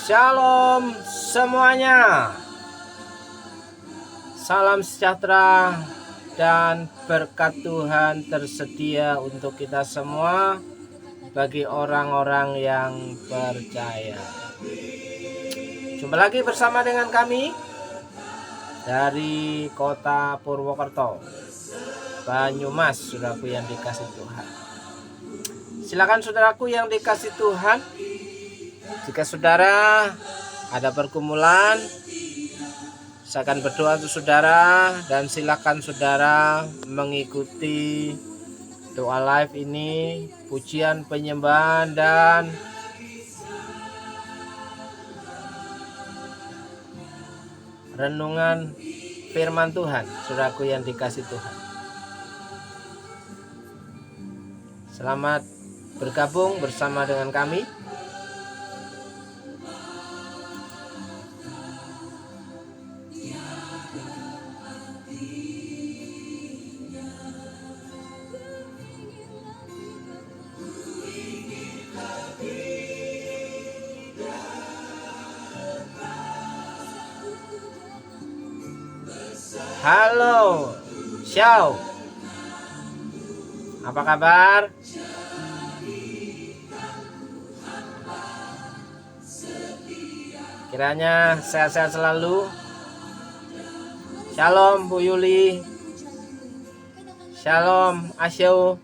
Shalom semuanya. Salam sejahtera dan berkat Tuhan tersedia untuk kita semua bagi orang-orang yang percaya. Jumpa lagi bersama dengan kami dari kota Purwokerto, Banyumas, saudaraku yang dikasih Tuhan. Silakan saudaraku yang dikasih Tuhan, jika saudara ada pergumulan, saya akan berdoa untuk saudara, dan silakan saudara mengikuti doa live ini, pujian, penyembahan, dan renungan firman Tuhan, saudaraku yang dikasih Tuhan. Selamat bergabung bersama dengan kami. Halo, Xiao. Apa kabar? Kiranya sehat-sehat selalu. Shalom Bu Yuli. Shalom Asyau.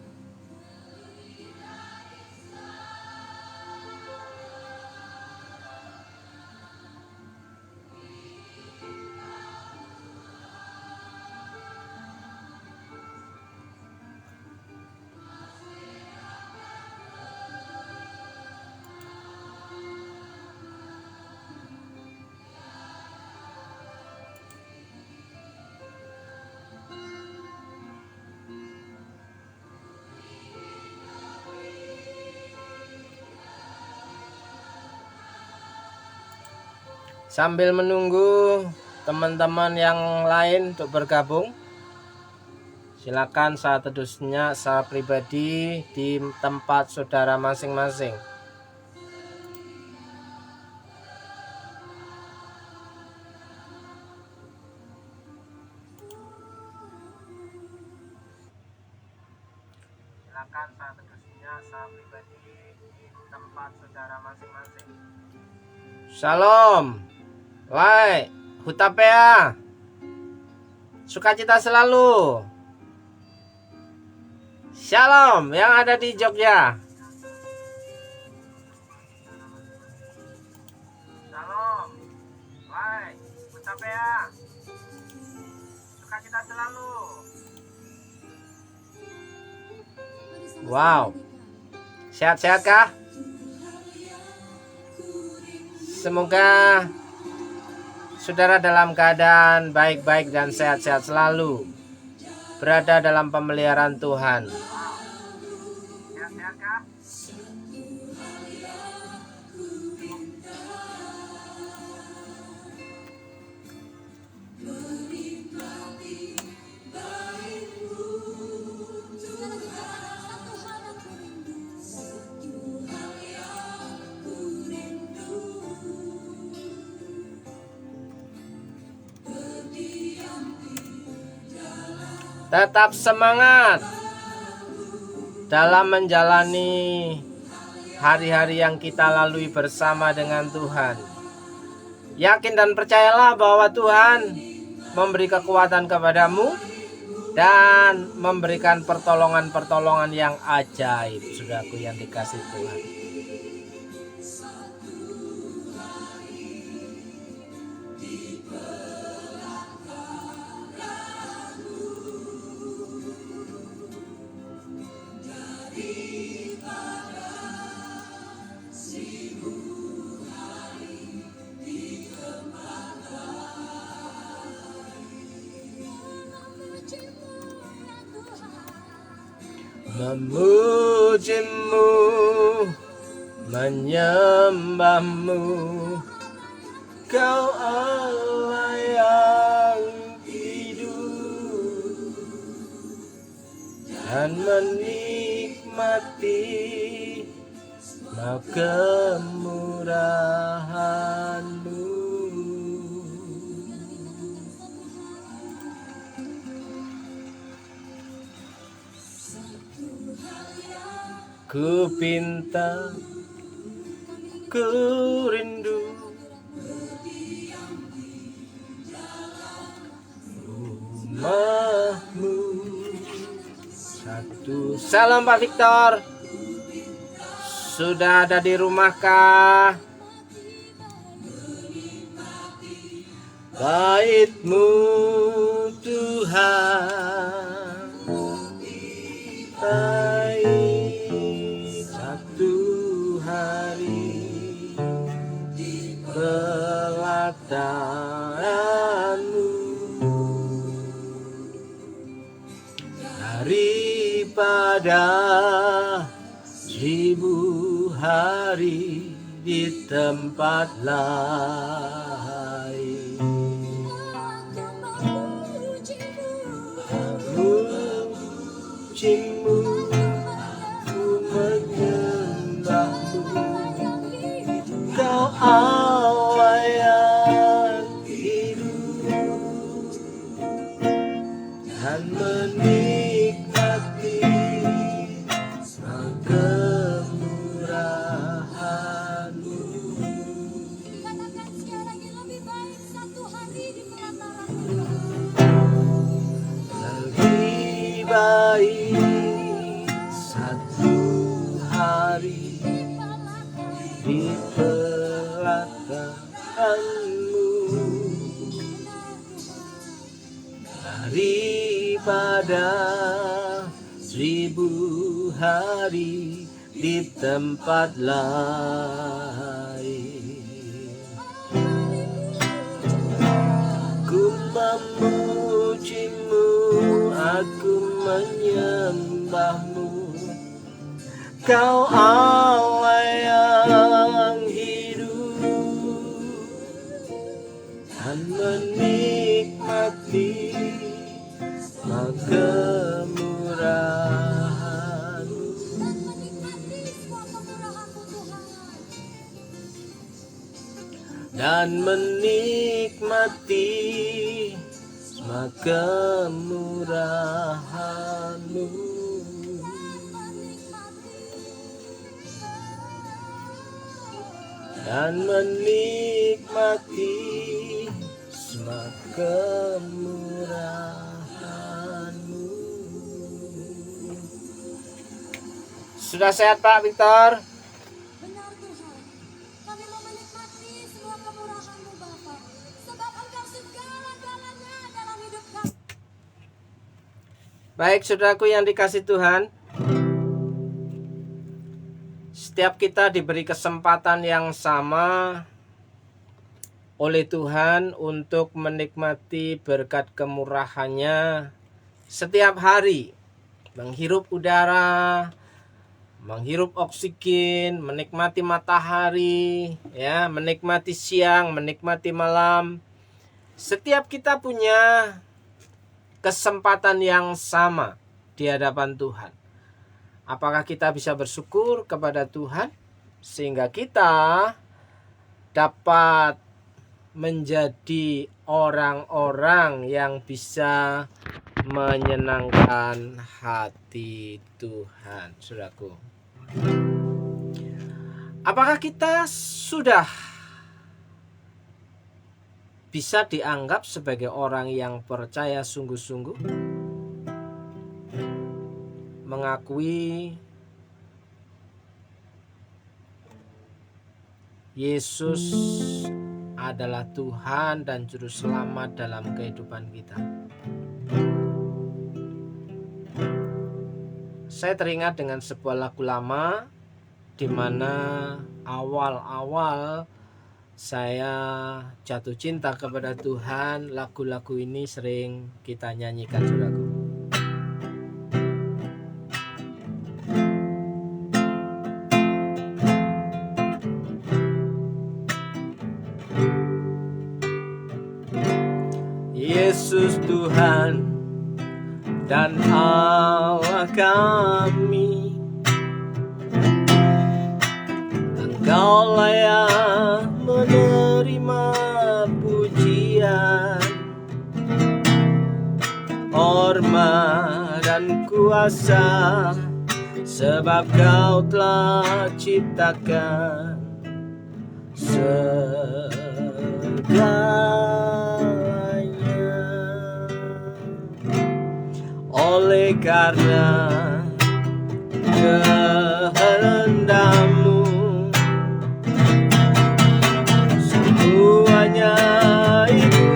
Sambil menunggu teman-teman yang lain untuk bergabung, silakan saat teduhnya secara pribadi di tempat saudara masing-masing. Silakan saat teduhnya secara pribadi di tempat saudara masing-masing. Shalom. Lai, hutapea, sukacita selalu. Shalom yang ada di Jogja. Shalom, lai, hutapea, sukacita selalu. Wow, sehat-sehat kah? Semoga saudara dalam keadaan baik-baik dan sehat-sehat selalu, berada dalam pemeliharaan Tuhan. Sehat-sehat kah? Tetap semangat dalam menjalani hari-hari yang kita lalui bersama dengan Tuhan. Yakin dan percayalah bahwa Tuhan memberi kekuatan kepadamu dan memberikan pertolongan-pertolongan yang ajaib, saudaraku yang dikasih Tuhan. Memujimu, menyembahmu, Kau Allah yang hidup, dan menikmati mau kemurahan. Ku pinta, ku rindu rumahmu. Satu. Salam Pak Victor. Sudah ada di rumahkah? Bait-Mu Tuhan, baik satu hari pelataran-Mu daripada 1000 hari di tempat lain. Memuji-Mu, ku menyembah-Mu, Kau Allah yang hidup, dan menikmati kemurahan-Mu. Katakan sekali lagi, lebih baik satu hari di pelataran. Lebih baik satu hari di pelataran-Mu daripada 1000 hari di tempat lain. Ku memuji-Mu, aku menyembah-Mu, Kau Allah yang hidup, dan menikmati kemurahan-Mu. Dan menikmati semua Dan kemurahan-Mu. menikmati semua kemurahan-Mu. Dan menikmati semua kemurahan-Mu. Sudah sehat Pak Victor? Benar Tuhan, kami mau menikmati semua kemurahan-Mu Bapa, sebab Engkau segala-galanya dalam hidup kami. Baik saudaraku yang dikasih Tuhan, setiap kita diberi kesempatan yang sama oleh Tuhan untuk menikmati berkat kemurahan-Nya setiap hari. Menghirup udara, menghirup oksigen, menikmati matahari, ya, menikmati siang, menikmati malam. Setiap kita punya kesempatan yang sama di hadapan Tuhan. Apakah kita bisa bersyukur kepada Tuhan sehingga kita dapat menjadi orang-orang yang bisa menyenangkan hati Tuhan, saudaraku? Apakah kita sudah bisa dianggap sebagai orang yang percaya sungguh-sungguh, mengakui Yesus adalah Tuhan dan Juru Selamat dalam kehidupan kita? Saya teringat dengan sebuah lagu lama di mana awal-awal saya jatuh cinta kepada Tuhan. Lagu-lagu ini sering kita nyanyikan, saudaraku. Yesus Tuhan dan Allah kami, Engkau layak menerima pujian, hormat dan kuasa sebab Kau telah ciptakan segalanya. Oleh karena kehendak-Mu, semuanya itu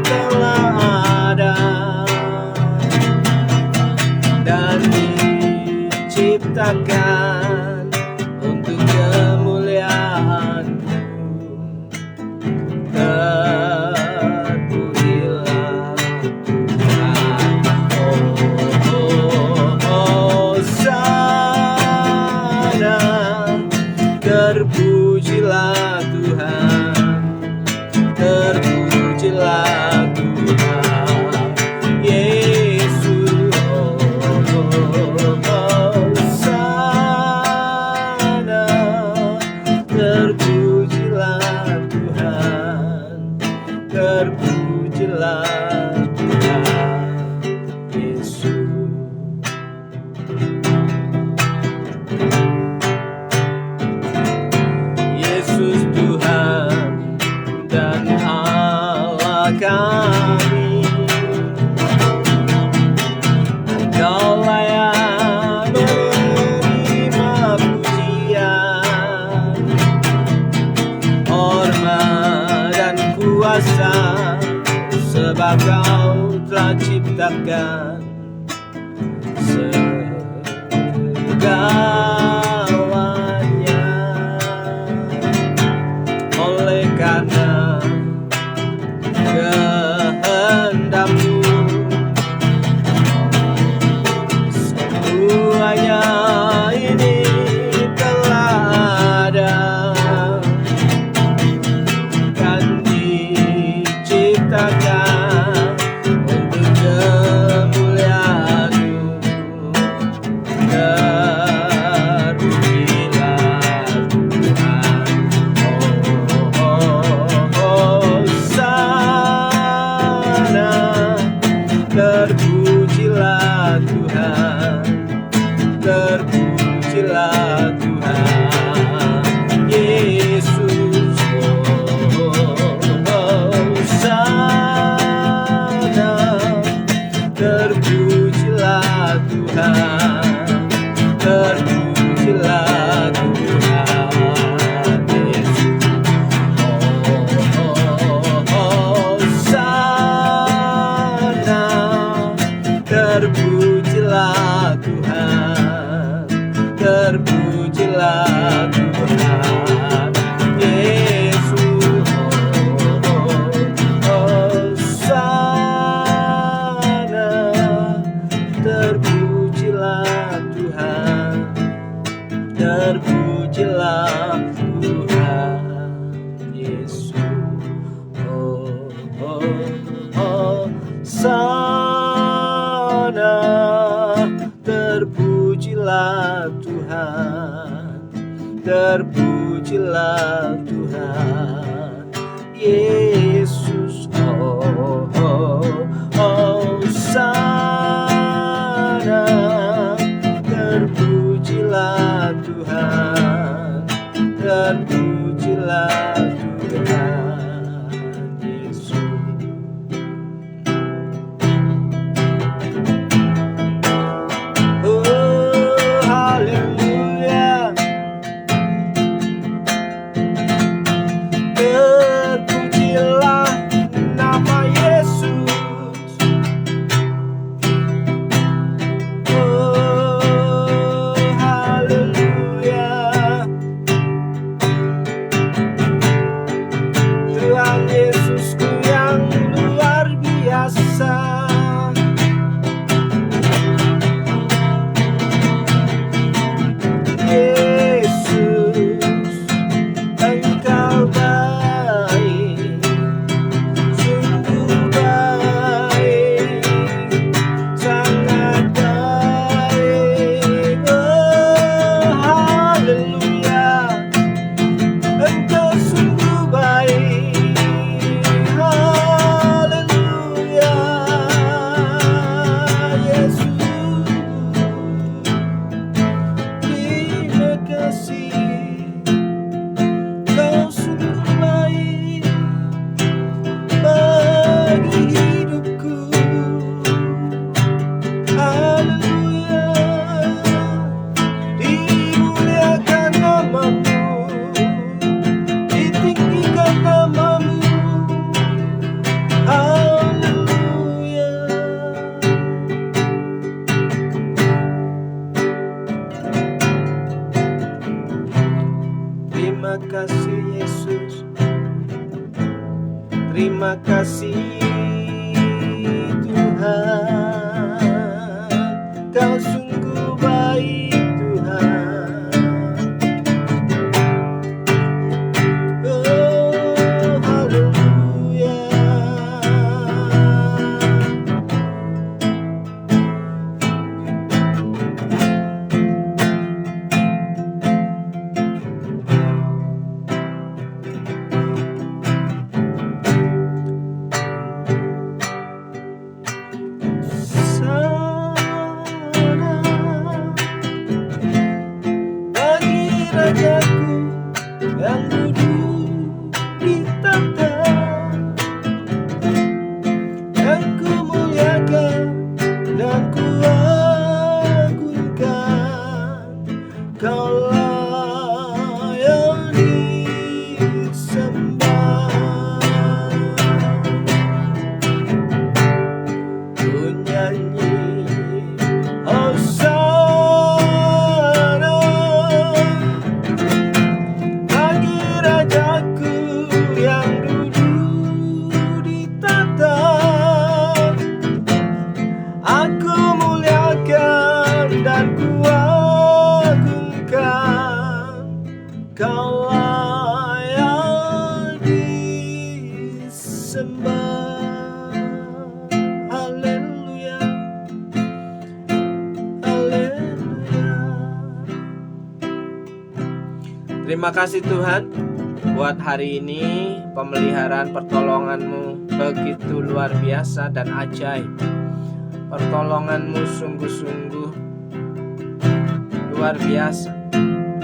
telah ada dan diciptakan untuk kemuliaan-Mu. Terpujilah Tuhan, Hosana. Terpujilah Tuhan, terpujilah Tuhan Yesus. Hosana. Terpujilah Tuhan, terpujilah Tuhan Yesus. Yesus Tuhan dan Allah kami, Engkau layak menerima pujian, hormat dan kuasa, sebab Kau telah ciptakan segalanya. Oleh karena kehendak-Mu, semuanya ini telah ada dan diciptakan untuk kemuliaan-Mu. Terpujilah Tuhan, Hosana. Terpujilah Tuhan, terpujilah Tuhan Yesus. Hosana. Terpujilah Tuhan, terpujilah Tuhan Yesus. Hosana. Terpujilah Tuhan, terpujilah Tuhan Yesus. Hosana. Terpujilah Tuhan, terpujilah Tuhan Yesus. Hosana. Terpujilah Tuhan, terpujilah Tuhan Yesus. Hosana. Terpujilah Tuhan, terpujilah Tuhan Yesus. Haleluya. Terpujilah nama Yesus. Terima kasih Yesus, terima kasih Tuhan, Kau sungguh baik Tuhan. Oh haleluya. Bagi rajaku yang duduk di tahta, yang ku muliakan dan ku agungkan, Kau layak disembah. Ku nyanyi Hosana bagi rajaku yang duduk di tahta, aku muliakan dan ku agungkan, Kau layak disembah. Haleluya, haleluya. Terima kasih Tuhan buat hari ini. Pemeliharaan pertolongan-Mu begitu luar biasa dan ajaib. Pertolongan-Mu sungguh-sungguh luar biasa.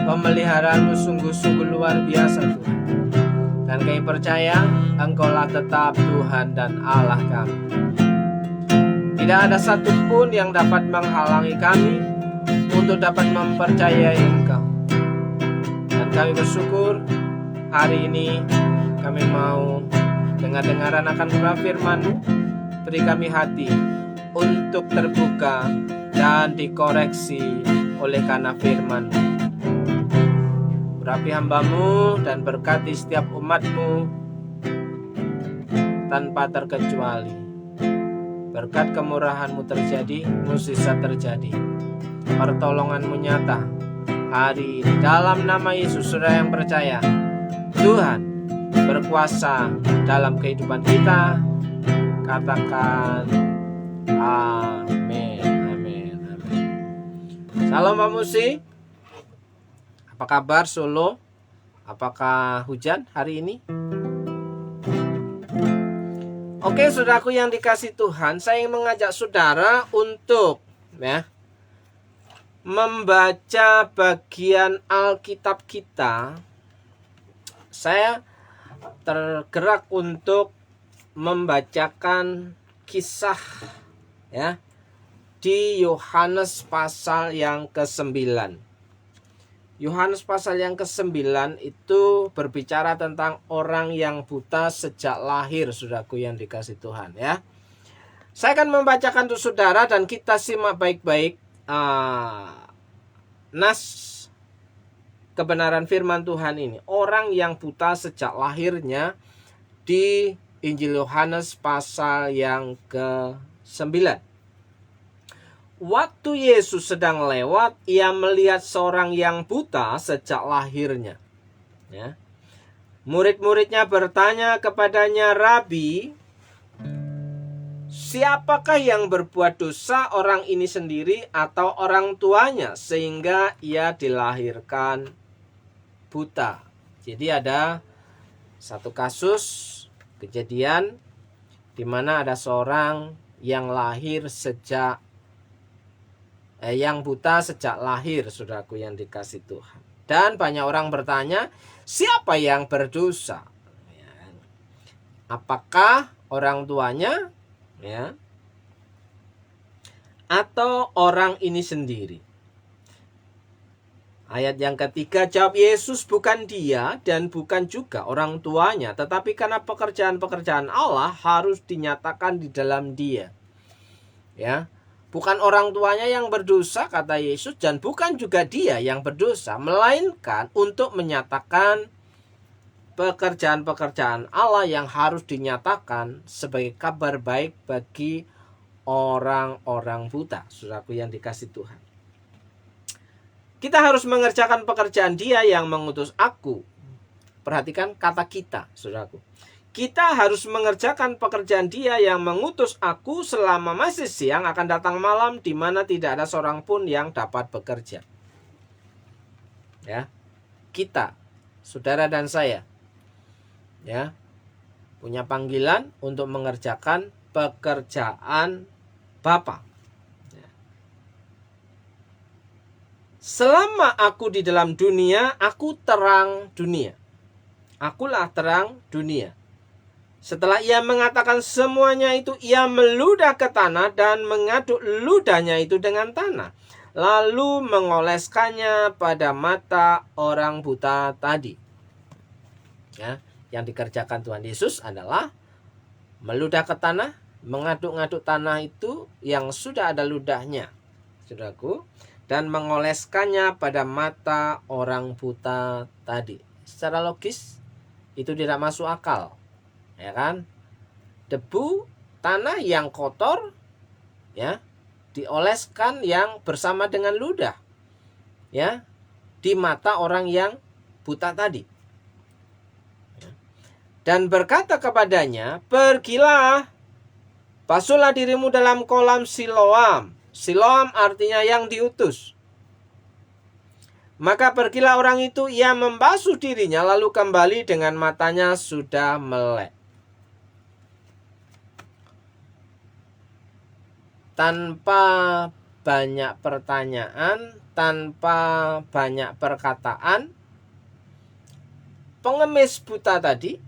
Pemeliharaan-Mu sungguh-sungguh luar biasa Tuhan. Dan kami percaya Engkaulah tetap Tuhan dan Allah kami. Tidak ada satupun yang dapat menghalangi kami untuk dapat mempercayai Engkau. Dan kami bersyukur hari ini kami mau dengar-dengaran akan firman-Mu. Beri kami hati untuk terbuka dan dikoreksi oleh karena firman-Mu. Urapi hamba-Mu dan berkati setiap umat-Mu tanpa terkecuali. Berkat kemurahan-Mu terjadi, mukjizat terjadi. Pertolongan-Mu nyata hari ini. Dalam nama Yesus, saudara yang percaya, Tuhan berkuasa dalam kehidupan kita. Katakan amin, amin, amin. Salam Pak Musi. Apa kabar Solo? Apakah hujan hari ini? Oke, saudaraku yang dikasih Tuhan, saya ingin mengajak saudara untuk membaca bagian Alkitab kita. Saya tergerak untuk membacakan kisah di Yohanes pasal yang ke-9. Yohanes pasal yang ke-9 itu berbicara tentang orang yang buta sejak lahir, saudaraku yang dikasih Tuhan ya. Saya akan membacakan untuk saudara dan kita simak baik-baik nas kebenaran firman Tuhan ini. Orang yang buta sejak lahirnya di Injil Yohanes pasal yang ke-9. Waktu Yesus sedang lewat, ia melihat seorang yang buta sejak lahirnya. Murid-muridnya bertanya kepadanya, "Rabi, siapakah yang berbuat dosa, orang ini sendiri atau orang tuanya, sehingga ia dilahirkan buta?" Jadi ada satu kasus kejadian di mana ada seorang yang lahir yang buta sejak lahir, saudaraku yang dikasih Tuhan. Dan banyak orang bertanya, siapa yang berdosa? Apakah orang tuanya atau orang ini sendiri? Ayat yang ketiga, jawab Yesus, bukan dia dan bukan juga orang tuanya, tetapi karena pekerjaan-pekerjaan Allah harus dinyatakan di dalam dia. Bukan orang tuanya yang berdosa, kata Yesus, dan bukan juga dia yang berdosa, melainkan untuk menyatakan pekerjaan-pekerjaan Allah yang harus dinyatakan sebagai kabar baik bagi orang-orang buta, saudaraku yang dikasih Tuhan. Kita harus mengerjakan pekerjaan Dia yang mengutus aku. Perhatikan kata kita, saudaraku. Kita harus mengerjakan pekerjaan Dia yang mengutus aku selama masih siang, akan datang malam di mana tidak ada seorang pun yang dapat bekerja. Ya. Kita, saudara dan saya, ya, punya panggilan untuk mengerjakan pekerjaan Bapa. Ya. Selama aku di dalam dunia, aku terang dunia. Akulah terang dunia. Setelah ia mengatakan semuanya itu, ia meludah ke tanah dan mengaduk ludahnya itu dengan tanah, lalu mengoleskannya pada mata orang buta tadi. Ya, yang dikerjakan Tuhan Yesus adalah meludah ke tanah, mengaduk-ngaduk tanah itu yang sudah ada ludahnya, saudaraku, dan mengoleskannya pada mata orang buta tadi. Secara logis itu tidak masuk akal. Ya kan? Debu tanah yang kotor, ya, dioleskan yang bersama dengan ludah, ya, di mata orang yang buta tadi. Ya. Dan berkata kepadanya, pergilah, basuhlah dirimu dalam kolam Siloam. Siloam artinya yang diutus. Maka pergilah orang itu, ia membasuh dirinya, lalu kembali dengan matanya sudah melek. Tanpa banyak pertanyaan, tanpa banyak perkataan, pengemis buta tadi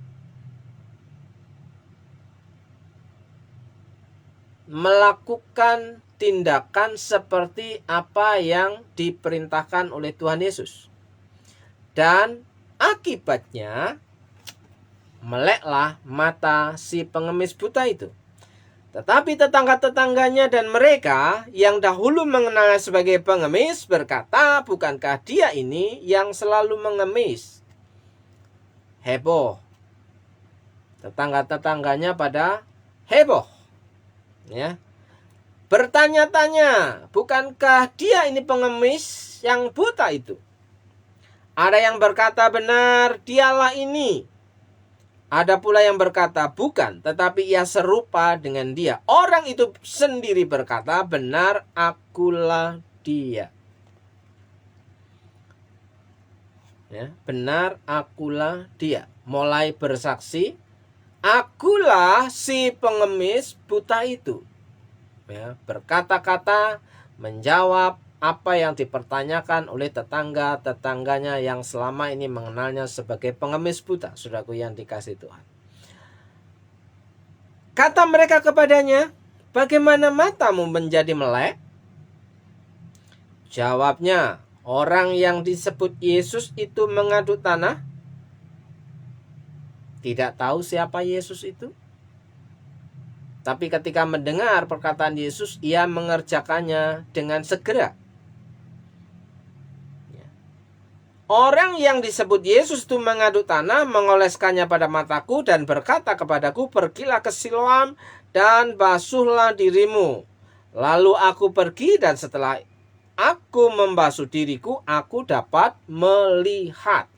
melakukan tindakan seperti apa yang diperintahkan oleh Tuhan Yesus. Dan akibatnya meleklah mata si pengemis buta itu. Tetapi tetangga-tetangganya dan mereka yang dahulu mengenalnya sebagai pengemis berkata, bukankah dia ini yang selalu mengemis? Heboh. Tetangga-tetangganya pada heboh. Ya. Bertanya-tanya, bukankah dia ini pengemis yang buta itu? Ada yang berkata, benar, dialah ini. Ada pula yang berkata, bukan, tetapi ia serupa dengan dia. Orang itu sendiri berkata, benar, akulah dia. Ya, benar, akulah dia. Mulai bersaksi, akulah si pengemis buta itu. Ya, berkata-kata, menjawab apa yang dipertanyakan oleh tetangga-tetangganya yang selama ini mengenalnya sebagai pengemis buta, saudaraku yang dikasihi Tuhan. Kata mereka kepadanya, bagaimana matamu menjadi melek? Jawabnya, orang yang disebut Yesus itu mengaduk tanah. Tidak tahu siapa Yesus itu. Tapi ketika mendengar perkataan Yesus, ia mengerjakannya dengan segera. Orang yang disebut Yesus itu mengaduk tanah, mengoleskannya pada mataku dan berkata kepadaku, pergilah ke Siloam dan basuhlah dirimu. Lalu aku pergi dan setelah aku membasuh diriku, aku dapat melihat.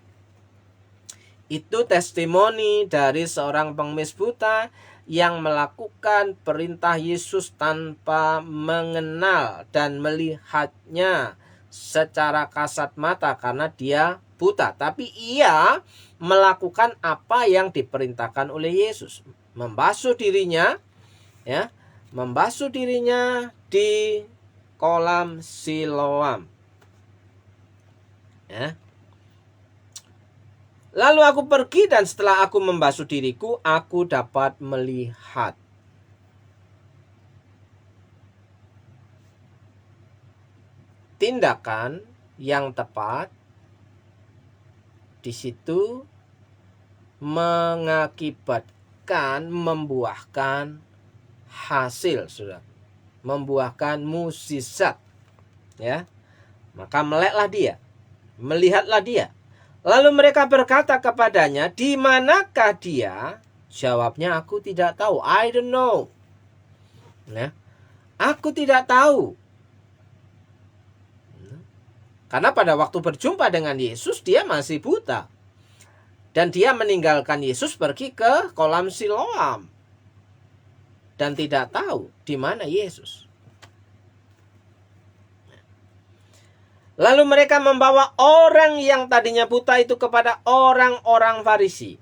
Itu testimoni dari seorang pengemis buta yang melakukan perintah Yesus tanpa mengenal dan melihatnya secara kasat mata karena dia buta. Tapi ia melakukan apa yang diperintahkan oleh Yesus. Membasuh dirinya, ya, membasuh dirinya di kolam Siloam. Ya. Lalu aku pergi dan setelah aku membasuh diriku, aku dapat melihat. Tindakan yang tepat di situ mengakibatkan, membuahkan hasil, saudara. membuahkan mukjizat. Ya. Maka meleklah dia, melihatlah dia. Lalu mereka berkata kepadanya, "Di manakah dia?" Jawabnya, "Aku tidak tahu." I don't know. Ya. Aku tidak tahu. Karena pada waktu berjumpa dengan Yesus, dia masih buta. Dan dia meninggalkan Yesus pergi ke kolam Siloam. Dan tidak tahu di mana Yesus. Lalu mereka membawa orang yang tadinya buta itu kepada orang-orang Farisi.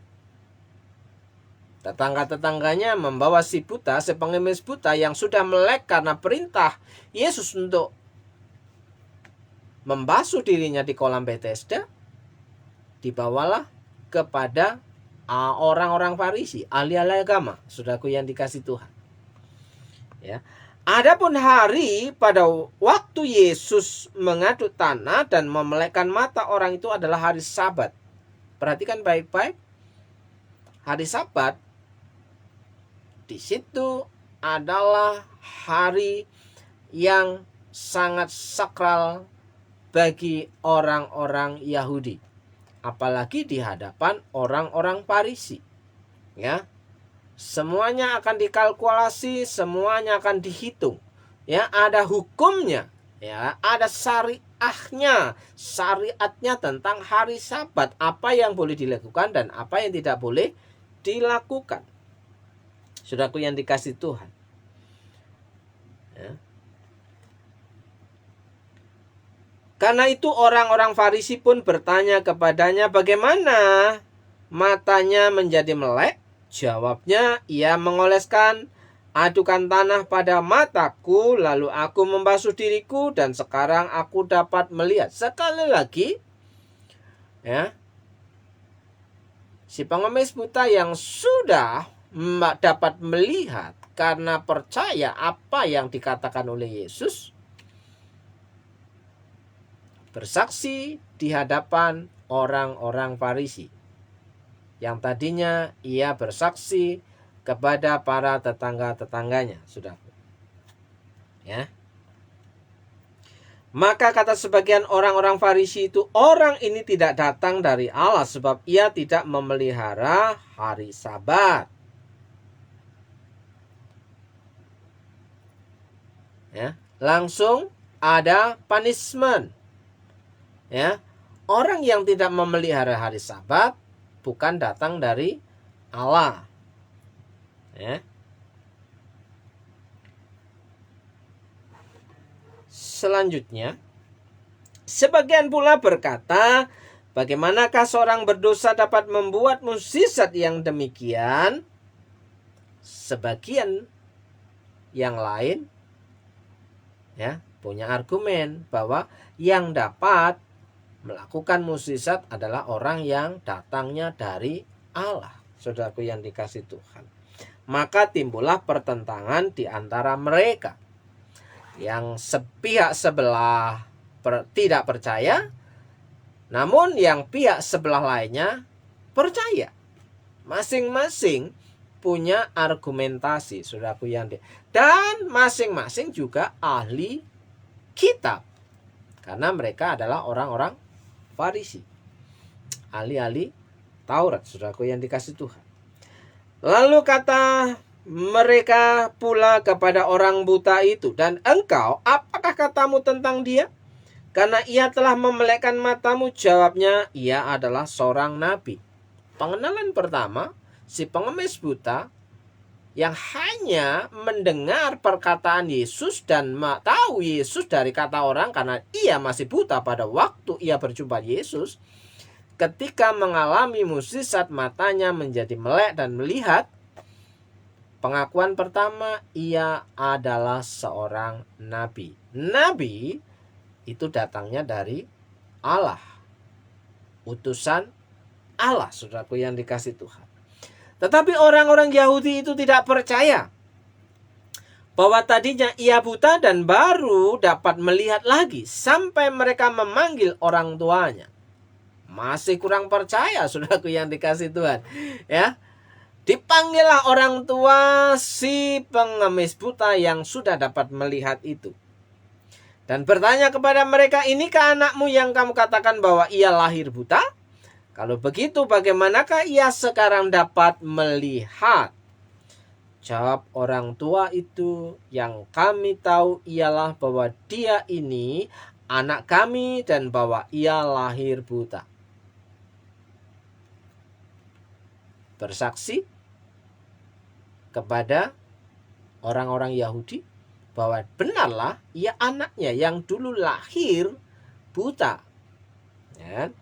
Tetangga-tetangganya membawa si buta, si pengemis buta yang sudah melek karena perintah Yesus untuk membasuh dirinya di kolam Bethesda, dibawalah kepada orang-orang Farisi, ahli-ahli agama, saudaraku yang dikasih Tuhan. Ya. Adapun hari pada waktu Yesus mengaduk tanah dan memelekkan mata orang itu adalah hari Sabat. Perhatikan baik-baik. Hari Sabat di situ adalah hari yang sangat sakral bagi orang-orang Yahudi, apalagi di hadapan orang-orang Farisi. Ya, semuanya akan dikalkulasi, semuanya akan dihitung. Ya, ada hukumnya, ya, ada syariatnya tentang hari Sabat, apa yang boleh dilakukan dan apa yang tidak boleh dilakukan. Saudaraku yang dikasih Tuhan. Ya. Karena itu orang-orang Farisi pun bertanya kepadanya, "Bagaimana matanya menjadi melek?" Jawabnya, "Ia mengoleskan adukan tanah pada mataku, lalu aku membasuh diriku dan sekarang aku dapat melihat." Sekali lagi, ya, si pengemis buta yang sudah dapat melihat karena percaya apa yang dikatakan oleh Yesus, bersaksi di hadapan orang-orang Farisi yang tadinya ia bersaksi kepada para tetangga-tetangganya, saudara. Ya. Maka kata sebagian orang-orang Farisi itu, "Orang ini tidak datang dari Allah sebab ia tidak memelihara hari Sabat." Ya, langsung ada punishment. Ya, orang yang tidak memelihara hari Sabat bukan datang dari Allah. Ya. Selanjutnya, sebagian pula berkata, "Bagaimanakah seorang berdosa dapat membuat mukjizat yang demikian?" Sebagian yang lain, ya, punya argumen bahwa yang dapat melakukan mukjizat adalah orang yang datangnya dari Allah, saudaraku yang dikasih Tuhan. Maka timbullah pertentangan di antara mereka. Yang sepihak sebelah tidak percaya, namun yang pihak sebelah lainnya percaya. Masing-masing punya argumentasi, saudaraku yang dan masing-masing juga ahli kitab. Karena mereka adalah orang-orang Farisi, ahli-ahli Taurat, saudaraku yang dikasih Tuhan. Lalu kata mereka pula kepada orang buta itu, "Dan engkau, apakah katamu tentang dia? Karena ia telah memelekkan matamu." Jawabnya, "Ia adalah seorang nabi." Pengenalan pertama, si pengemis buta yang hanya mendengar perkataan Yesus dan tahu Yesus dari kata orang karena ia masih buta pada waktu ia berjumpa Yesus. Ketika mengalami mukjizat matanya menjadi melek dan melihat, pengakuan pertama, ia adalah seorang nabi. Nabi itu datangnya dari Allah, utusan Allah, saudaraku yang dikasih Tuhan. Tetapi orang-orang Yahudi itu tidak percaya bahwa tadinya ia buta dan baru dapat melihat lagi sampai mereka memanggil orang tuanya. Masih kurang percaya, saudaraku yang dikasih Tuhan. Ya. Dipanggillah orang tua si pengemis buta yang sudah dapat melihat itu, dan bertanya kepada mereka, inikah anakmu yang kamu katakan bahwa ia lahir buta? Kalau begitu, bagaimanakah ia sekarang dapat melihat? Jawab orang tua itu, yang kami tahu ialah bahwa dia ini anak kami dan bahwa ia lahir buta. Bersaksi kepada orang-orang Yahudi bahwa benarlah ia anaknya yang dulu lahir buta. Ya.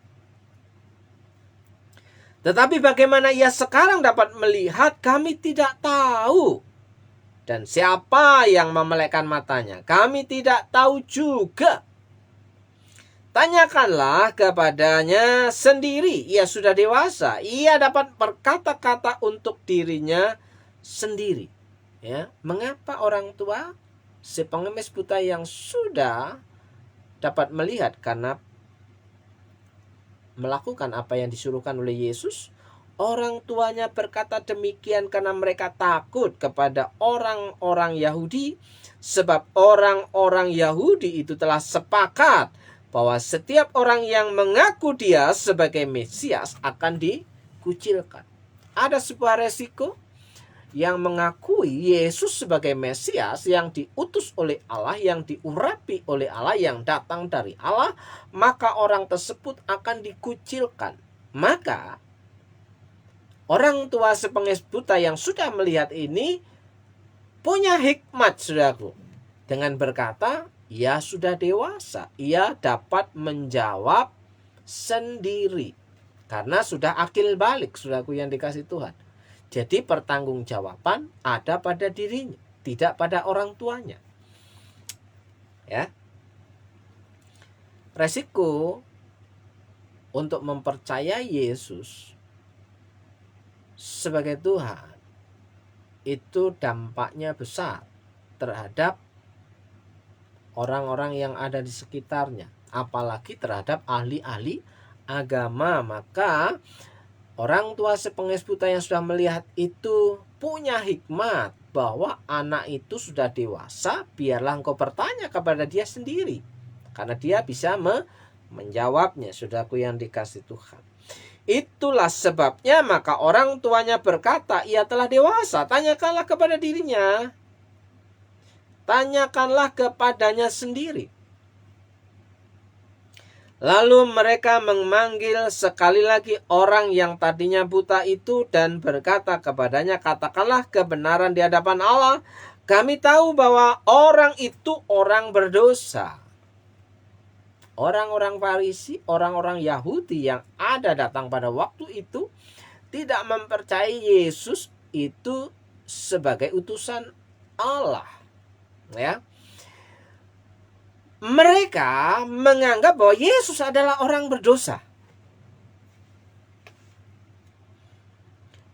Tetapi bagaimana ia sekarang dapat melihat, kami tidak tahu. Dan siapa yang memelekkan matanya, kami tidak tahu juga. Tanyakanlah kepadanya sendiri. Ia sudah dewasa. Ia dapat berkata-kata untuk dirinya sendiri. Ya, mengapa orang tua si pengemis buta yang sudah dapat melihat karena melakukan apa yang disuruhkan oleh Yesus? Orang tuanya berkata demikian karena mereka takut kepada orang-orang Yahudi, sebab orang-orang Yahudi itu telah sepakat bahwa setiap orang yang mengaku dia sebagai Mesias akan dikucilkan. Ada sebuah resiko yang mengakui Yesus sebagai Mesias yang diutus oleh Allah, yang diurapi oleh Allah, yang datang dari Allah, maka orang tersebut akan dikucilkan. Maka orang tua si pengemis buta yang sudah melihat ini punya hikmat, saudaraku, dengan berkata, ia sudah dewasa, ia dapat menjawab sendiri karena sudah akil balik, saudaraku yang dikasih Tuhan. Jadi pertanggungjawaban ada pada dirinya, tidak pada orang tuanya. Ya. Resiko untuk mempercayai Yesus sebagai Tuhan itu dampaknya besar terhadap orang-orang yang ada di sekitarnya, apalagi terhadap ahli-ahli agama. Maka orang tua si pengemis buta yang sudah melihat itu punya hikmat bahwa anak itu sudah dewasa, biarlah engkau bertanya kepada dia sendiri, karena dia bisa menjawabnya, saudaraku yang dikasih Tuhan. Itulah sebabnya maka orang tuanya berkata, ia telah dewasa, tanyakanlah kepada dirinya, tanyakanlah kepadanya sendiri. Lalu mereka memanggil sekali lagi orang yang tadinya buta itu dan berkata kepadanya, katakanlah kebenaran di hadapan Allah. Kami tahu bahwa orang itu orang berdosa. Orang-orang Farisi, orang-orang Yahudi yang ada datang pada waktu itu tidak mempercayai Yesus itu sebagai utusan Allah. Ya. Mereka menganggap bahwa Yesus adalah orang berdosa.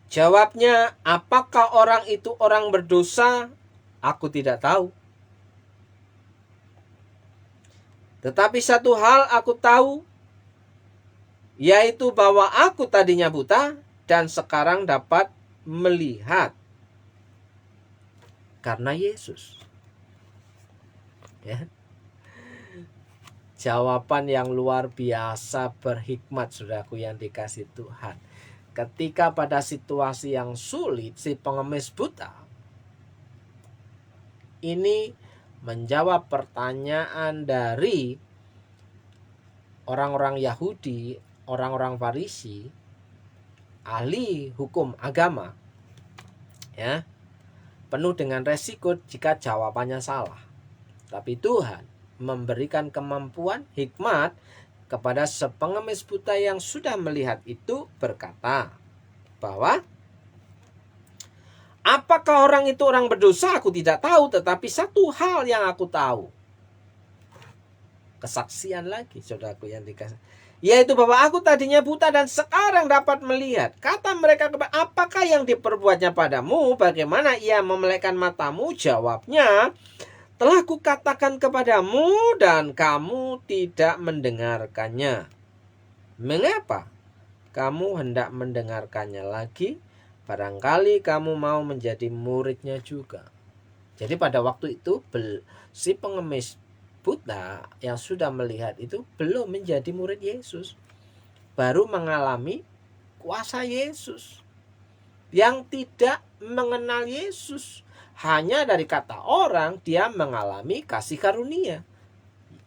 Jawabnya, apakah orang itu orang berdosa? Aku tidak tahu. Tetapi satu hal aku tahu, yaitu bahwa aku tadinya buta dan sekarang dapat melihat karena Yesus. Ya. Jawaban yang luar biasa berhikmat, saudaraku yang dikasih Tuhan. Ketika pada situasi yang sulit, si pengemis buta ini menjawab pertanyaan dari orang-orang Yahudi, orang-orang Farisi, ahli hukum agama, ya, penuh dengan resiko jika jawabannya salah. Tapi Tuhan memberikan kemampuan, hikmat kepada sepengemis buta yang sudah melihat itu, berkata bahwa apakah orang itu orang berdosa? Aku tidak tahu, tetapi satu hal yang aku tahu. Kesaksian lagi, saudaraku yang dikasih, yaitu bahwa aku tadinya buta dan sekarang dapat melihat. Kata mereka, apakah yang diperbuatnya padamu? Bagaimana ia memelekkan matamu? Jawabnya, telah kukatakan kepadamu dan kamu tidak mendengarkannya. Mengapa kamu hendak mendengarkannya lagi? barangkali kamu mau menjadi muridnya juga. Jadi pada waktu itu si pengemis buta yang sudah melihat itu belum menjadi murid Yesus, baru mengalami kuasa Yesus. Yang tidak mengenal Yesus, hanya dari kata orang dia mengalami kasih karunia.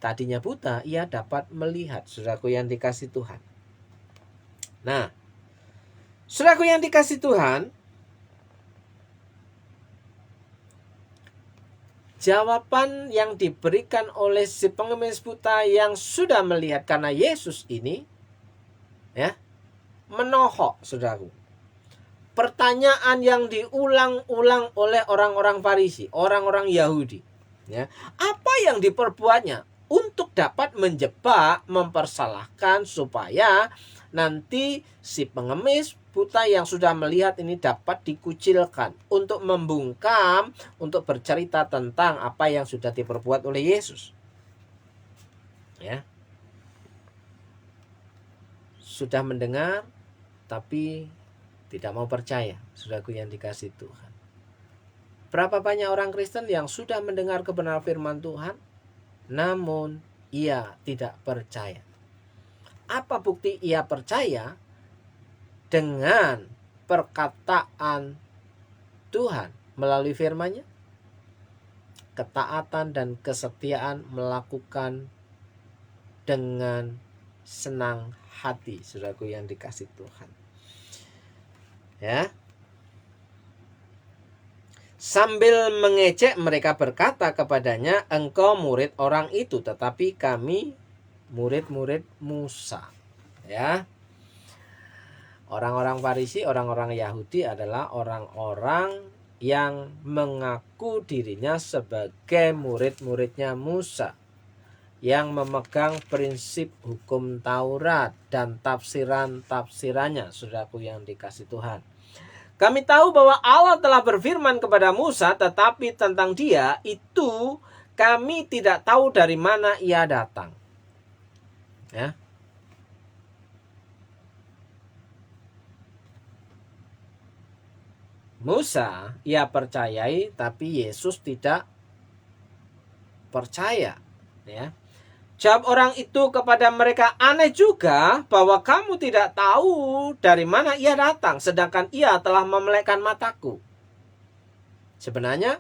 Tadinya buta, ia dapat melihat. Saudaraku yang dikasih Tuhan. Nah, saudaraku yang dikasih Tuhan, jawaban yang diberikan oleh si pengemis buta yang sudah melihat karena Yesus ini, ya, menohok, saudaraku. Pertanyaan yang diulang-ulang oleh orang-orang Farisi, orang-orang Yahudi, ya, apa yang diperbuatnya untuk dapat menjebak, mempersalahkan supaya nanti si pengemis buta yang sudah melihat ini dapat dikucilkan, untuk membungkam, untuk bercerita tentang apa yang sudah diperbuat oleh Yesus. Ya. Sudah mendengar tapi tidak mau percaya, saudaraku yang dikasih Tuhan. Berapa banyak orang Kristen yang sudah mendengar kebenaran firman Tuhan, namun ia tidak percaya. Apa bukti ia percaya? Dengan perkataan Tuhan melalui firman-Nya. Ketaatan dan kesetiaan melakukan dengan senang hati, saudaraku yang dikasih Tuhan. Ya. Sambil mengejek mereka berkata kepadanya, engkau murid orang itu, tetapi kami murid-murid Musa. Ya. Orang-orang Farisi, orang-orang Yahudi adalah orang-orang yang mengaku dirinya sebagai murid-muridnya Musa, yang memegang prinsip hukum Taurat dan tafsiran-tafsirannya, saudaraku yang dikasih Tuhan. Kami tahu bahwa Allah telah berfirman kepada Musa, tetapi tentang dia itu kami tidak tahu dari mana ia datang. Ya. Musa ia percayai, tapi Yesus tidak percaya. Ya. Jawab orang itu kepada mereka, aneh juga bahwa kamu tidak tahu dari mana ia datang, sedangkan ia telah memelekkan mataku. Sebenarnya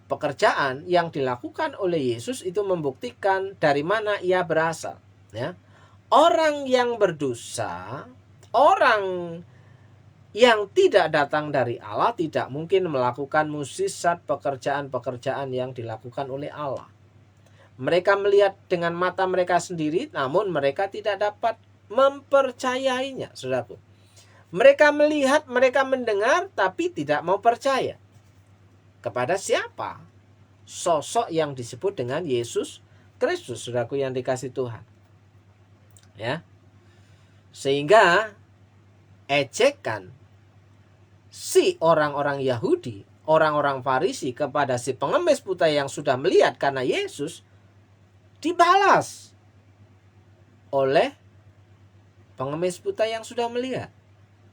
pekerjaan yang dilakukan oleh Yesus itu membuktikan dari mana ia berasal. Ya. Orang yang berdosa, orang yang tidak datang dari Allah tidak mungkin melakukan mukjizat, pekerjaan-pekerjaan yang dilakukan oleh Allah. Mereka melihat dengan mata mereka sendiri, namun mereka tidak dapat mempercayainya, saudaraku. Mereka melihat, mereka mendengar, tapi tidak mau percaya. Kepada siapa? Sosok yang disebut dengan Yesus Kristus, saudaraku yang dikasih Tuhan. Ya. Sehingga ejekan si orang-orang Yahudi, orang-orang Farisi kepada si pengemis buta yang sudah melihat karena Yesus dibalas oleh pengemis buta yang sudah melihat,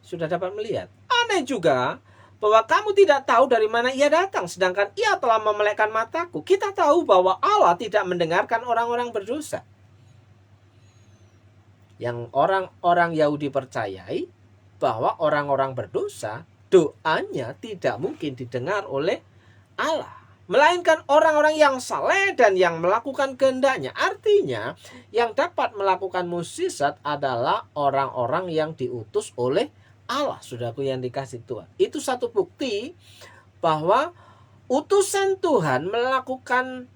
sudah dapat melihat. Aneh juga bahwa kamu tidak tahu dari mana ia datang, sedangkan ia telah memelekkan mataku. Kita tahu bahwa Allah tidak mendengarkan orang-orang berdosa. Yang orang-orang Yahudi percayai bahwa orang-orang berdosa, doanya tidak mungkin didengar oleh Allah, melainkan orang-orang yang saleh dan yang melakukan kehendaknya. Artinya yang dapat melakukan mukjizat adalah orang-orang yang diutus oleh Allah, saudaraku yang dikasih Tuhan. Itu satu bukti bahwa utusan Tuhan melakukan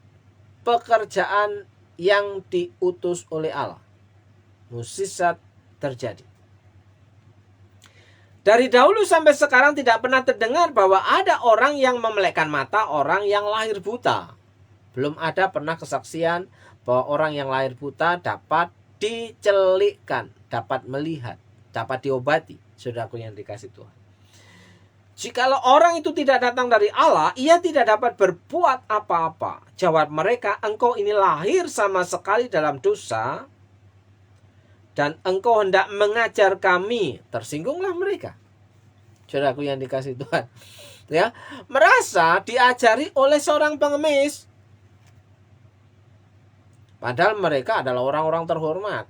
pekerjaan yang diutus oleh Allah. Mukjizat terjadi. Dari dahulu sampai sekarang tidak pernah terdengar bahwa ada orang yang memelekkan mata orang yang lahir buta. Belum ada pernah kesaksian bahwa orang yang lahir buta dapat dicelikkan, dapat melihat, dapat diobati, saudaraku yang dikasih Tuhan. Jikalau orang itu tidak datang dari Allah, ia tidak dapat berbuat apa-apa. Jawab mereka, engkau ini lahir sama sekali dalam dosa, dan engkau hendak mengajar kami. Tersinggunglah mereka. Saudaraku yang dikasih Tuhan, ya, merasa diajari oleh seorang pengemis. Padahal mereka adalah orang-orang terhormat.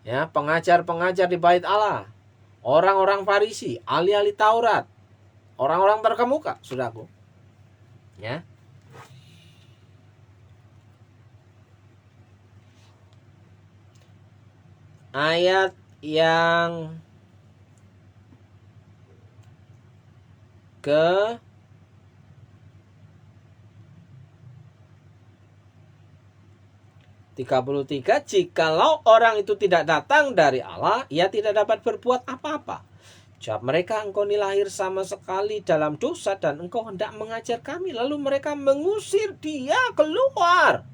Ya, pengajar-pengajar di bait Allah, orang-orang Farisi, ahli-ahli Taurat, orang-orang terkemuka, saudaraku. Ya. Ayat yang ke 33, jikalau orang itu tidak datang dari Allah, ia tidak dapat berbuat apa-apa. Jawab mereka, engkau ini lahir sama sekali dalam dosa dan engkau hendak mengajar kami. Lalu mereka mengusir dia keluar.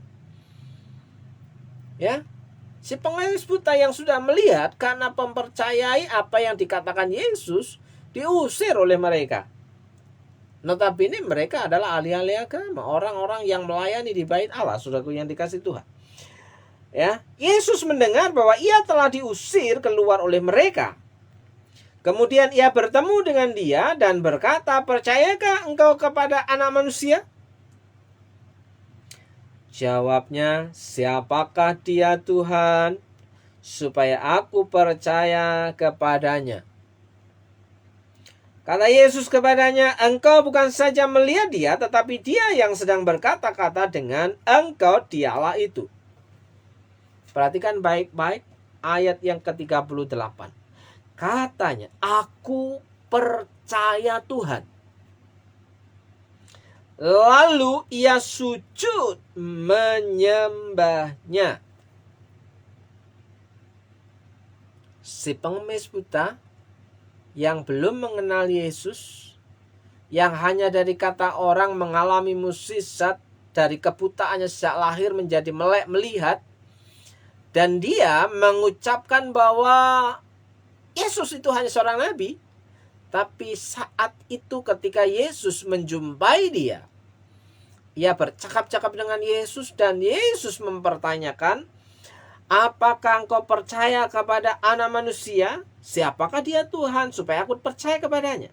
Ya, si pengemis buta yang sudah melihat karena mempercayai apa yang dikatakan Yesus, diusir oleh mereka. Notabene mereka adalah ahli-ahli agama, orang-orang yang melayani di bait Allah, saudaraku yang dikasih Tuhan. Ya, Yesus mendengar bahwa ia telah diusir keluar oleh mereka. Kemudian ia bertemu dengan dia dan berkata, percayakah engkau kepada Anak Manusia? Jawabnya, siapakah dia Tuhan, supaya aku percaya kepadanya? Kata Yesus kepadanya, engkau bukan saja melihat dia, tetapi dia yang sedang berkata-kata dengan engkau, dialah itu. Perhatikan baik-baik ayat yang ke-38. Katanya, aku percaya Tuhan. Lalu ia sujud menyembahnya. Si pengemis buta yang belum mengenal Yesus, yang hanya dari kata orang mengalami mukjizat dari kebutaannya sejak lahir menjadi melek melihat, dan dia mengucapkan bahwa Yesus itu hanya seorang nabi. Tapi saat itu ketika Yesus menjumpai dia, ia bercakap-cakap dengan Yesus dan Yesus mempertanyakan, apakah engkau percaya kepada Anak Manusia? Siapakah dia Tuhan supaya aku percaya kepadanya?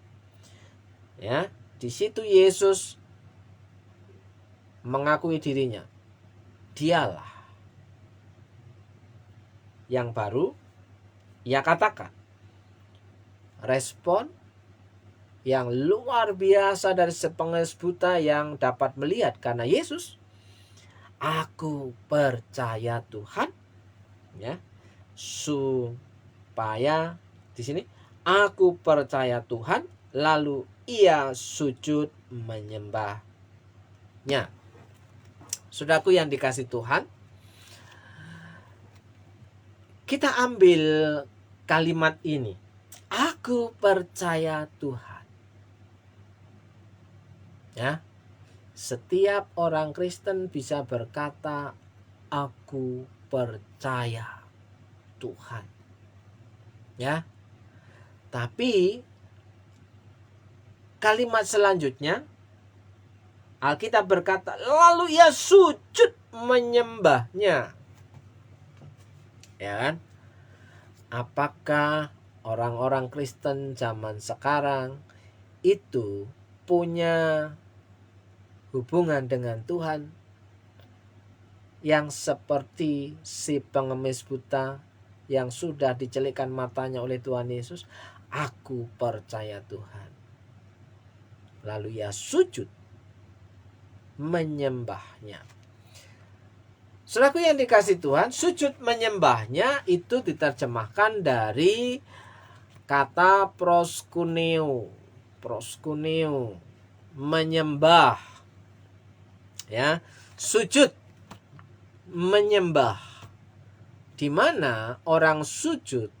Ya, di situ Yesus mengakui dirinya. Dialah yang baru ia katakan. Respon yang luar biasa dari pengemis buta yang dapat melihat karena Yesus. Aku percaya Tuhan, ya, supaya di sini aku percaya Tuhan, lalu ia sujud menyembahnya. Saudaraku yang dikasih Tuhan, kita ambil kalimat ini. Aku percaya Tuhan. Ya, setiap orang Kristen bisa berkata, aku percaya Tuhan. Ya, tapi kalimat selanjutnya Alkitab berkata, lalu ia sujud menyembahnya. Ya kan? Apakah orang-orang Kristen zaman sekarang itu punya hubungan dengan Tuhan yang seperti si pengemis buta yang sudah dicelikkan matanya oleh Tuhan Yesus? Aku percaya Tuhan. Lalu ia sujud menyembahnya. Saudaraku yang dikasih Tuhan, sujud menyembahnya itu diterjemahkan dari kata proskuneo. Proskuneo, menyembah. Ya, sujud menyembah, di mana orang sujud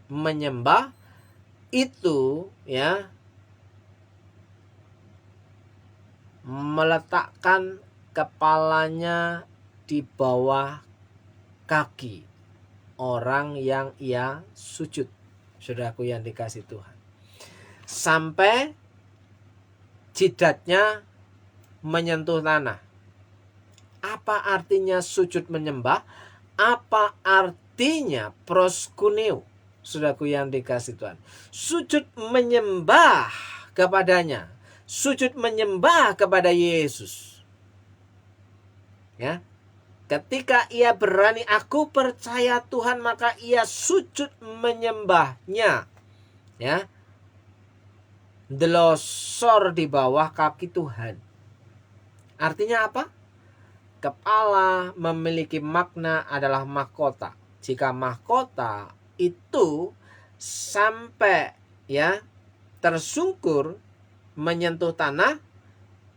menyembah itu, ya, meletakkan kepalanya di bawah kaki orang yang ia sujud. Saudaraku yang dikasih Tuhan, sampai jidatnya menyentuh tanah. Apa artinya sujud menyembah? Apa artinya proskuneo? saudaraku yang dikasih Tuhan. Sujud menyembah kepadanya. Sujud menyembah kepada Yesus. Ya. Ketika ia berani, aku percaya Tuhan, maka ia sujud menyembahnya. Ya. Delosor di bawah kaki Tuhan. Artinya apa? Kepala memiliki makna adalah mahkota. Jika mahkota itu sampai ya tersungkur menyentuh tanah,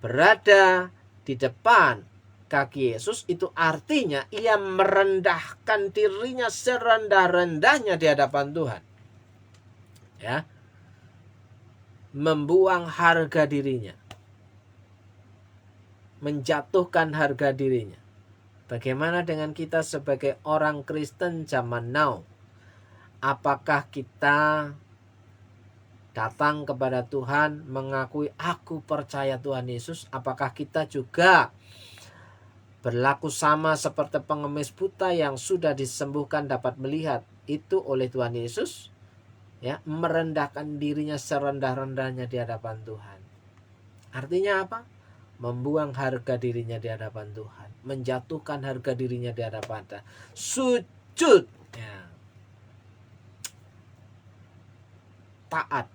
berada di depan kaki Yesus, itu artinya ia merendahkan dirinya serendah-rendahnya di hadapan Tuhan. Ya. Membuang harga dirinya. Menjatuhkan harga dirinya. Bagaimana dengan kita sebagai orang Kristen zaman now? Apakah kita datang kepada Tuhan mengakui aku percaya Tuhan Yesus? Apakah kita juga berlaku sama seperti pengemis buta yang sudah disembuhkan dapat melihat itu oleh Tuhan Yesus? Ya, merendahkan dirinya serendah-rendahnya di hadapan Tuhan. Artinya apa? Membuang harga dirinya di hadapan Tuhan, menjatuhkan harga dirinya di hadapan Tuhan. Sujud, ya. Taat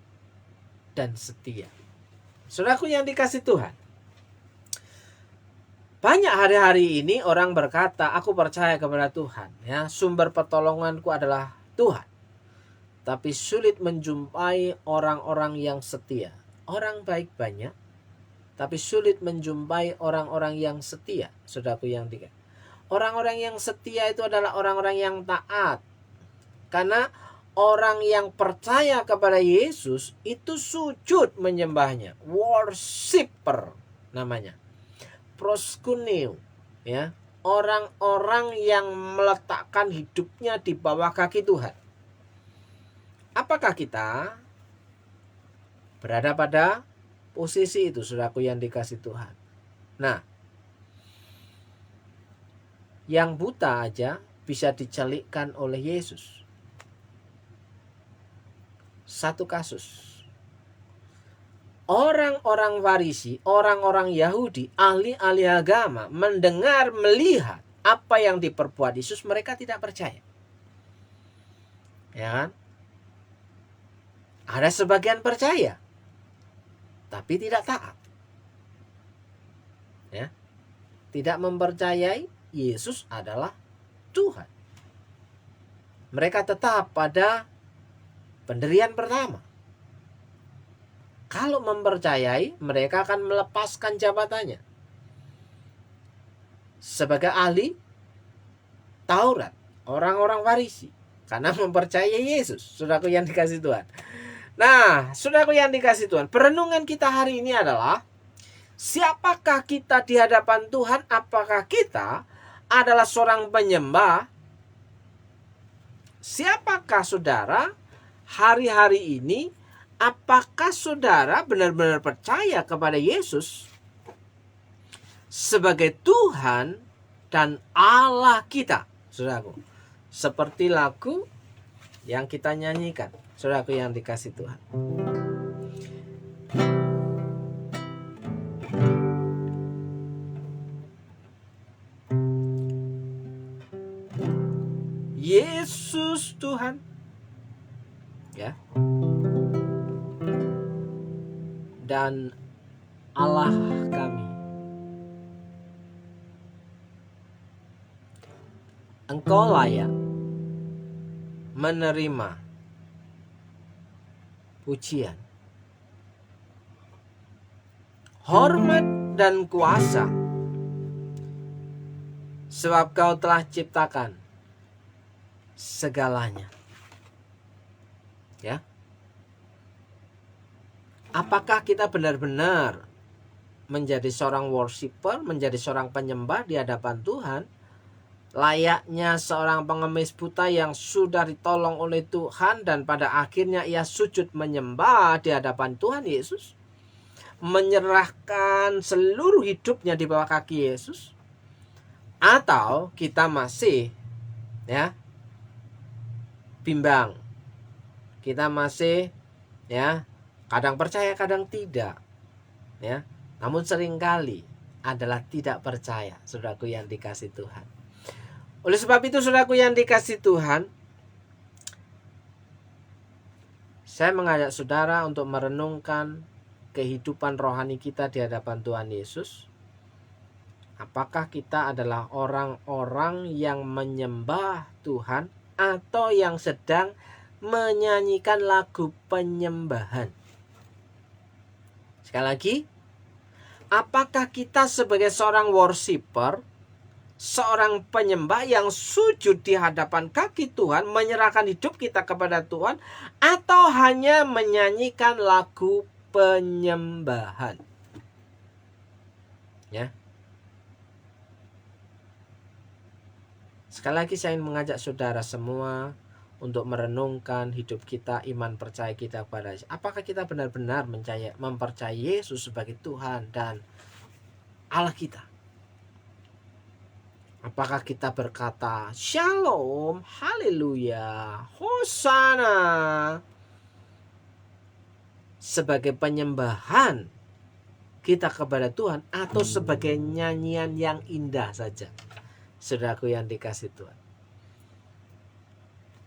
dan setia. Saudaraku yang dikasih Tuhan, banyak hari-hari ini orang berkata, aku percaya kepada Tuhan, ya, sumber pertolonganku adalah Tuhan. Tapi sulit menjumpai orang-orang yang setia. Orang baik banyak, tapi sulit menjumpai orang-orang yang setia. Saudaraku yang dikasih. Orang-orang yang setia itu adalah orang-orang yang taat. Karena orang yang percaya kepada Yesus itu sujud menyembahnya. Worshipper namanya. Proskuneo, ya. Orang-orang yang meletakkan hidupnya di bawah kaki Tuhan. Apakah kita berada pada posisi itu, saudaraku yang dikasih Tuhan? Nah, yang buta aja bisa dicelikkan oleh Yesus. Satu kasus. Orang-orang Farisi, orang-orang Yahudi, ahli-ahli agama mendengar, melihat apa yang diperbuat Yesus, mereka tidak percaya. Ya kan? Ada sebagian percaya, tapi tidak taat. Ya. Tidak mempercayai Yesus adalah Tuhan. Mereka tetap pada pendirian pertama. Kalau mempercayai, mereka akan melepaskan jabatannya sebagai ahli Taurat, orang-orang Farisi, karena mempercayai Yesus. Saudaraku yang dikasih Tuhan. Nah, saudaraku yang dikasih Tuhan, perenungan kita hari ini adalah, siapakah kita di hadapan Tuhan? Apakah kita adalah seorang penyembah? Siapakah saudara hari-hari ini? Apakah saudara benar-benar percaya kepada Yesus sebagai Tuhan dan Allah kita? Saudaraku, seperti lagu yang kita nyanyikan, saudaraku yang dikasih Tuhan. Yesus Tuhan, ya, dan Allah kami. Engkau layak menerima pujian, hormat dan kuasa, sebab Kau telah ciptakan segalanya. Ya. Apakah kita benar-benar menjadi seorang worshiper, menjadi seorang penyembah di hadapan Tuhan, layaknya seorang pengemis buta yang sudah ditolong oleh Tuhan dan pada akhirnya ia sujud menyembah di hadapan Tuhan Yesus, menyerahkan seluruh hidupnya di bawah kaki Yesus? Atau kita masih, ya, bimbang, Kita masih ya kadang percaya, kadang tidak. Ya. Namun seringkali adalah tidak percaya, saudaraku yang dikasih Tuhan. Oleh sebab itu, saudaraku yang dikasih Tuhan, saya mengajak saudara untuk merenungkan kehidupan rohani kita di hadapan Tuhan Yesus. Apakah kita adalah orang-orang yang menyembah Tuhan atau yang sedang menyanyikan lagu penyembahan? Sekali lagi, apakah kita sebagai seorang worshiper, seorang penyembah yang sujud di hadapan kaki Tuhan, menyerahkan hidup kita kepada Tuhan, atau hanya menyanyikan lagu penyembahan? Ya. Sekali lagi saya ingin mengajak saudara semua untuk merenungkan hidup kita, iman percaya kita kepada Yesus. Apakah kita benar-benar mempercayai Yesus sebagai Tuhan dan Allah kita? Apakah kita berkata Shalom, Haleluya, Hosana sebagai penyembahan kita kepada Tuhan, atau sebagai nyanyian yang indah saja? Saudaraku yang dikasih Tuhan,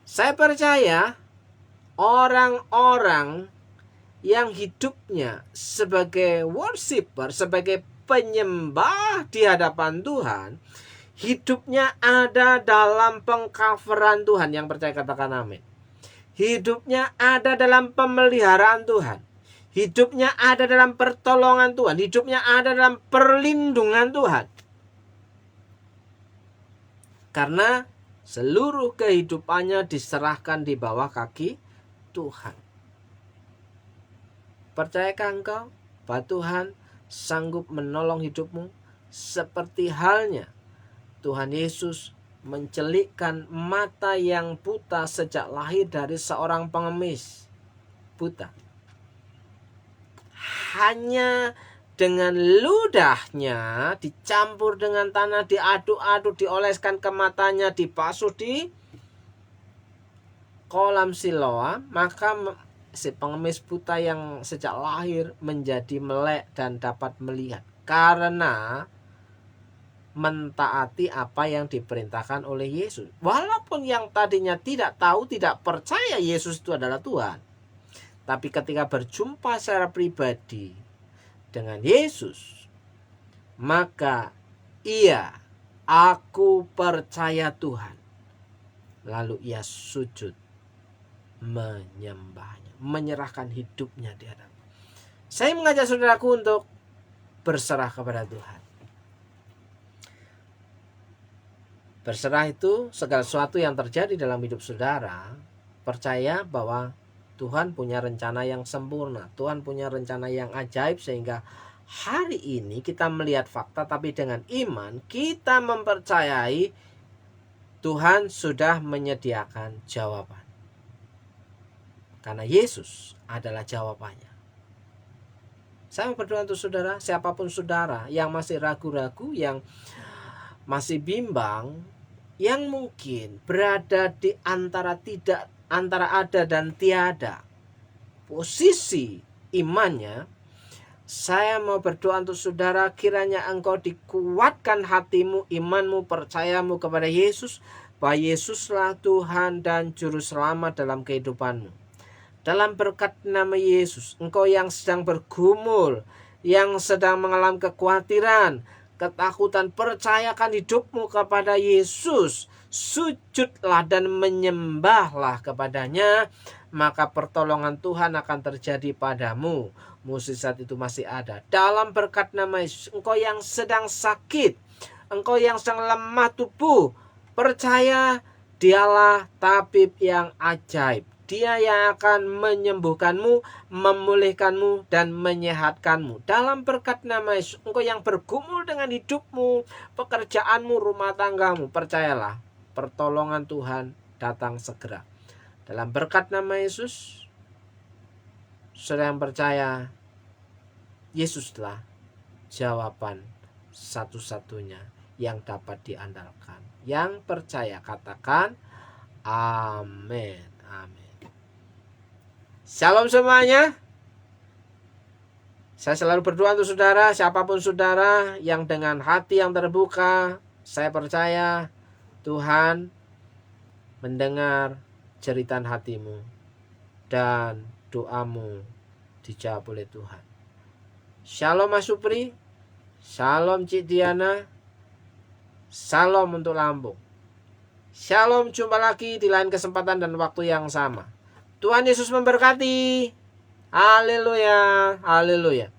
saya percaya orang-orang yang hidupnya sebagai worshiper, sebagai penyembah di hadapan Tuhan, hidupnya ada dalam pengcoveran Tuhan. Yang percaya katakan amin. Hidupnya ada dalam pemeliharaan Tuhan. Hidupnya ada dalam pertolongan Tuhan. Hidupnya ada dalam perlindungan Tuhan. Karena seluruh kehidupannya diserahkan di bawah kaki Tuhan. Percayakah engkau bahwa Tuhan sanggup menolong hidupmu? Seperti halnya Tuhan Yesus mencelikkan mata yang buta sejak lahir dari seorang pengemis buta. Hanya dengan ludahnya dicampur dengan tanah, diaduk-aduk, dioleskan ke matanya, dibasuh di kolam Siloam, maka si pengemis buta yang sejak lahir menjadi melek dan dapat melihat, karena mentaati apa yang diperintahkan oleh Yesus. Walaupun yang tadinya tidak tahu, tidak percaya Yesus itu adalah Tuhan, tapi ketika berjumpa secara pribadi dengan Yesus, maka ia, aku percaya Tuhan, lalu ia sujud menyembahnya, menyerahkan hidupnya di hadapan. Saya mengajak saudaraku untuk berserah kepada Tuhan. Berserah itu segala sesuatu yang terjadi dalam hidup saudara, percaya bahwa Tuhan punya rencana yang sempurna. Tuhan punya rencana yang ajaib, sehingga hari ini kita melihat fakta, tapi dengan iman kita mempercayai Tuhan sudah menyediakan jawaban. Karena Yesus adalah jawabannya. Saya berdoa untuk saudara, siapapun saudara yang masih ragu-ragu, yang masih bimbang, yang mungkin berada di antara ada dan tiada posisi imannya, saya mau berdoa untuk saudara, kiranya engkau dikuatkan hatimu, imanmu, percayamu kepada Yesus, bahwa Yesuslah Tuhan dan Juru Selamat dalam kehidupanmu. Dalam berkat nama Yesus, engkau yang sedang bergumul, yang sedang mengalami kekhawatiran, ketakutan, percayakan hidupmu kepada Yesus. Sujudlah dan menyembahlah kepadanya, maka pertolongan Tuhan akan terjadi padamu. Mukjizat itu masih ada. Dalam berkat nama Yesus, engkau yang sedang sakit, engkau yang sedang lemah tubuh, percaya Dialah tabib yang ajaib. Dia yang akan menyembuhkanmu, memulihkanmu, dan menyehatkanmu. Dalam berkat nama Yesus, engkau yang bergumul dengan hidupmu, pekerjaanmu, rumah tanggamu, percayalah, pertolongan Tuhan datang segera. Dalam berkat nama Yesus, saudara yang percaya, Yesuslah jawaban satu-satunya yang dapat diandalkan. Yang percaya katakan amin. Amin. Shalom semuanya. Saya selalu berdoa untuk saudara, siapapun saudara yang dengan hati yang terbuka, saya percaya Tuhan mendengar jeritan hatimu dan doamu dijawab oleh Tuhan. Shalom Mas Supri, shalom Cik Diana, shalom untuk Lampung. Shalom, jumpa lagi di lain kesempatan dan waktu yang sama. Tuhan Yesus memberkati. Haleluya, haleluya.